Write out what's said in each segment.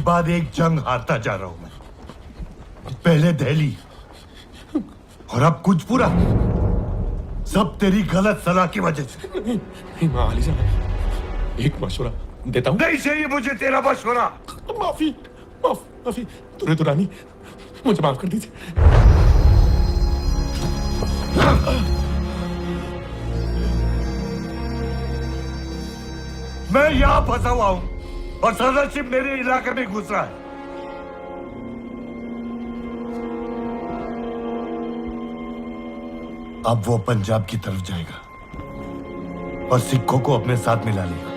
बाद एक जंग हारता जा रहा हूं मैं। पहले दिल्ली और अब कुजपुरा, सब तेरी गलत सलाह की वजह से। नहीं माली साहब, एक मशवरा देता हूँ। नहीं चाहिए मुझे तेरा मशवरा। माफी माफी तूने तो रानी, मुझे माफ कर दीजिए। मैं यहां फंसा हुआ हूं और सदरशिप मेरे इलाके में घुस रहा है। अब वो पंजाब की तरफ जाएगा और सिखों को अपने साथ मिला लेगा।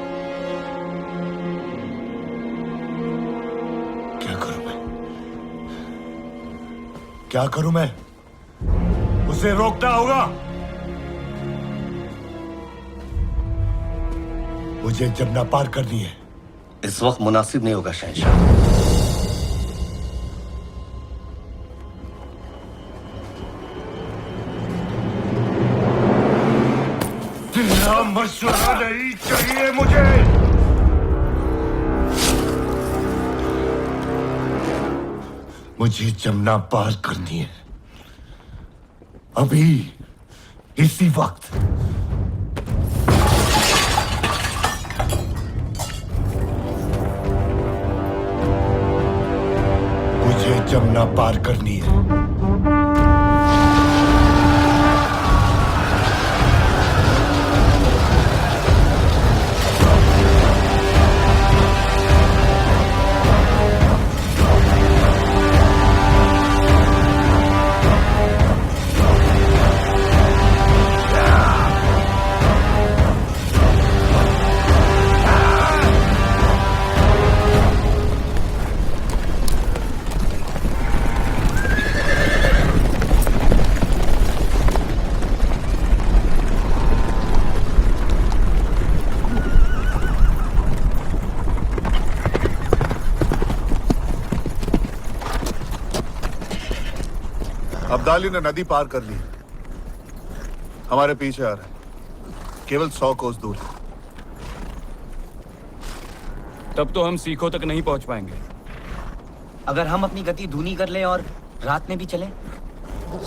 क्या करूं मैं? उसे रोकना होगा। मुझे जमुना पार करनी है। इस वक्त मुनासिब नहीं होगा शहंशाह। तेरा मशवरा नहीं चाहिए मुझे। मुझे जमुना पार करनी है, अभी, इसी वक्त। मुझे जमुना पार करनी है। अब्दाली ने नदी पार कर ली, हमारे पीछे आ रहा है, केवल 100 कोस दूर है। तब तो हम सीखों तक नहीं पहुंच पाएंगे। अगर हम अपनी गति धीमी कर लें और रात में भी चलें?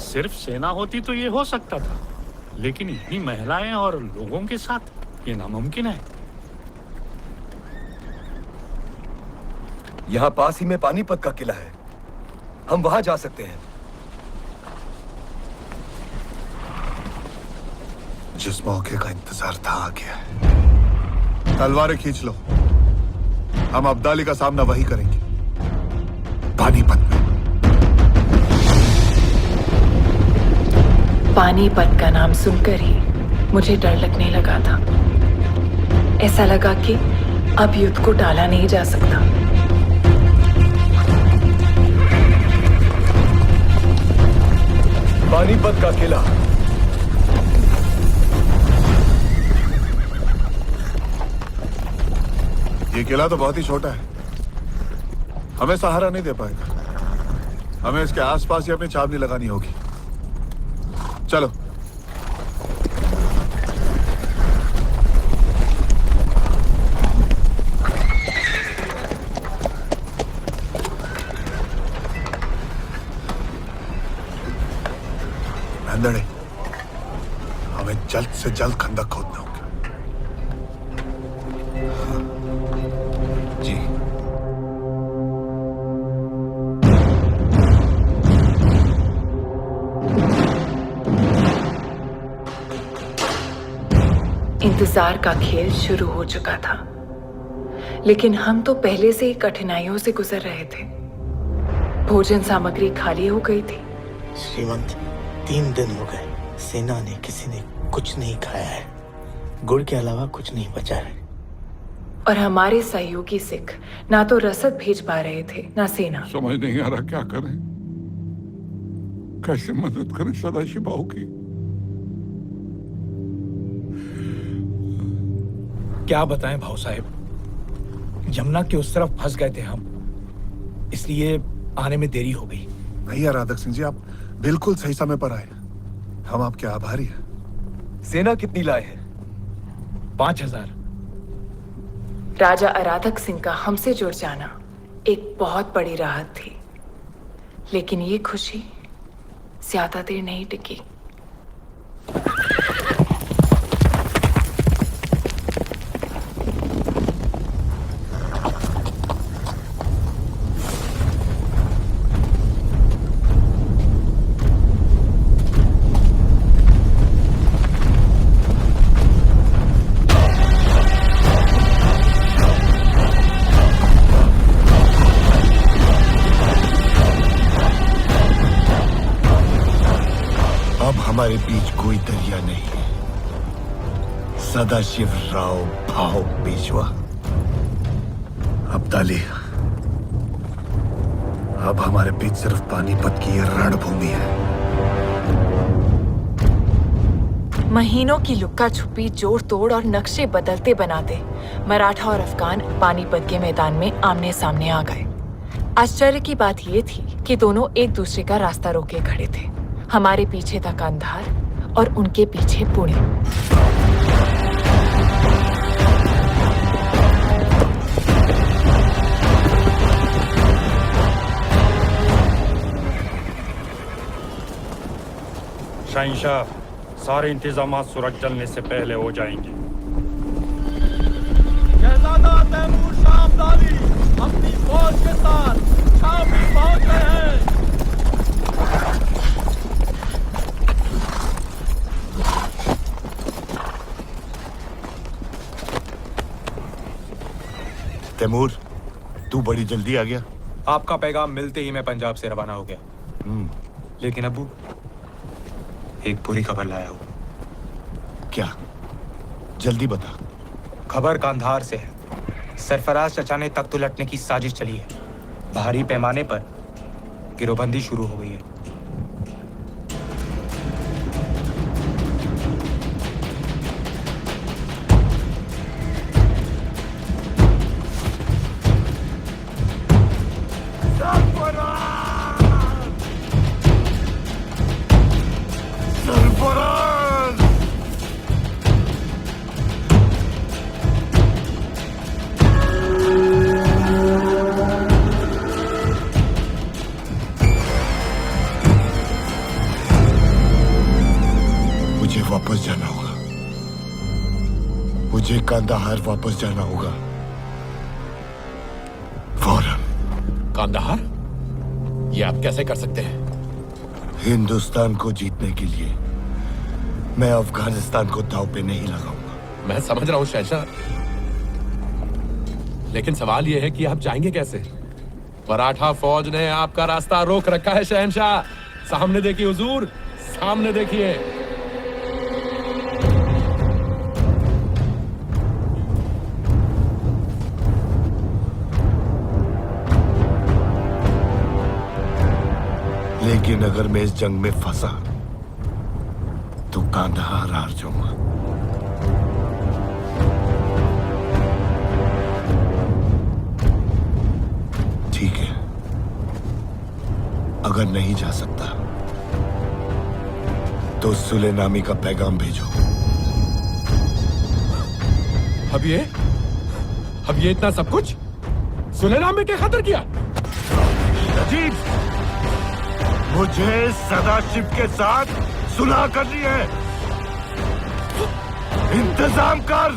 सिर्फ सेना होती तो ये हो सकता था, लेकिन इतनी महिलाएं और लोगों के साथ ये नामुमकिन है। यहाँ पास ही में पानीपत का किला है, हम वहां जा सकते हैं। जिस मौके का इंतजार था आ गया है। तलवारें खींच लो, हम अब्दाली का सामना वही करेंगे, पानीपत में। पानीपत का नाम सुनकर ही मुझे डर लगने लगा था। ऐसा लगा कि अब युद्ध को टाला नहीं जा सकता। पानीपत का किला, ये किला तो बहुत ही छोटा है, हमें सहारा नहीं दे पाएगा। हमें इसके आसपास ही अपनी छावनी लगानी होगी। चलो। अंदड़े, हमें जल्द से जल्द खंदक खोदना होगा। जी। इंतजार का खेल शुरू हो चुका था, लेकिन हम तो पहले से ही कठिनाइयों से गुजर रहे थे। भोजन सामग्री खाली हो गई थी। श्रीमंत, 3 दिन हो गए, सेना ने किसी ने कुछ नहीं खाया है। गुड़ के अलावा कुछ नहीं बचा है। और हमारे सहयोगी सिख ना तो रसद भेज पा रहे थे, ना सेना। समझ नहीं आ रहा क्या करें, कैसे मदद करें सदाशिव बाहू की। क्या बताएं भाऊ साहब, यमुना के उस तरफ फंस गए थे हम, इसलिए आने में देरी हो गई। नहीं आराधक सिंह जी, आप बिल्कुल सही समय पर आए, हम आपके आभारी हैं। सेना कितनी लाए हैं? 5000। राजा आराधक सिंह का हमसे जुड़ जाना एक बहुत बड़ी राहत थी, लेकिन ये खुशी ज्यादा देर नहीं टिकी। अब हमारे बीच कोई दरिया नहीं है। सदाशिव राव भाव पेशवा। अब्दाली, अब हमारे बीच सिर्फ पानीपत की ये रणभूमि है। महीनों की लुक्का छुपी, जोड़ तोड़ और नक्शे बदलते बनाते मराठा और अफगान पानीपत के मैदान में आमने सामने आ गए। आश्चर्य की बात यह थी कि दोनों एक दूसरे का रास्ता रोके खड़े थे। हमारे पीछे था कांधार और उनके पीछे पुणे। शहंशाह, सारे इंतजाम सूरज ढलने से पहले हो जाएंगे। शहजादा तैमूर शाह अब्दाली अपनी फौज के साथ छावनी पहुंच गए हैं। तैमूर, तू बड़ी जल्दी आ गया। आपका पैगाम मिलते ही मैं पंजाब से रवाना हो गया। लेकिन अब्बू, एक बुरी खबर लाया हूं। क्या? जल्दी बता। खबर कांधार से है। सरफराज चचा ने तख्त उलटने की साजिश चली है। भारी पैमाने पर गिरोहबंदी शुरू हो गई है। मुझे वापस जाना होगा। मुझे कांदाहार वापस जाना होगा, फौरन। कांदाहार? ये आप कैसे कर सकते हैं? हिंदुस्तान को जीतने के लिए मैं अफगानिस्तान को दांव पे नहीं लगाऊंगा। मैं समझ रहा हूं शहंशाह, लेकिन सवाल यह है कि आप जाएंगे कैसे? मराठा फौज ने आपका रास्ता रोक रखा है शहंशाह। सामने देखिए हुजूर, सामने देखिए। लेकिन अगर मैं इस जंग में फंसा तो कांदाहार हार जाऊंगा। ठीक है, अगर नहीं जा सकता तो सुलेनामी का पैगाम भेजो। अब ये इतना सब कुछ सुलेनामे के खातिर किया? अजीब, मुझे सदाशिव के साथ सुलह करनी है। इंतजाम कर।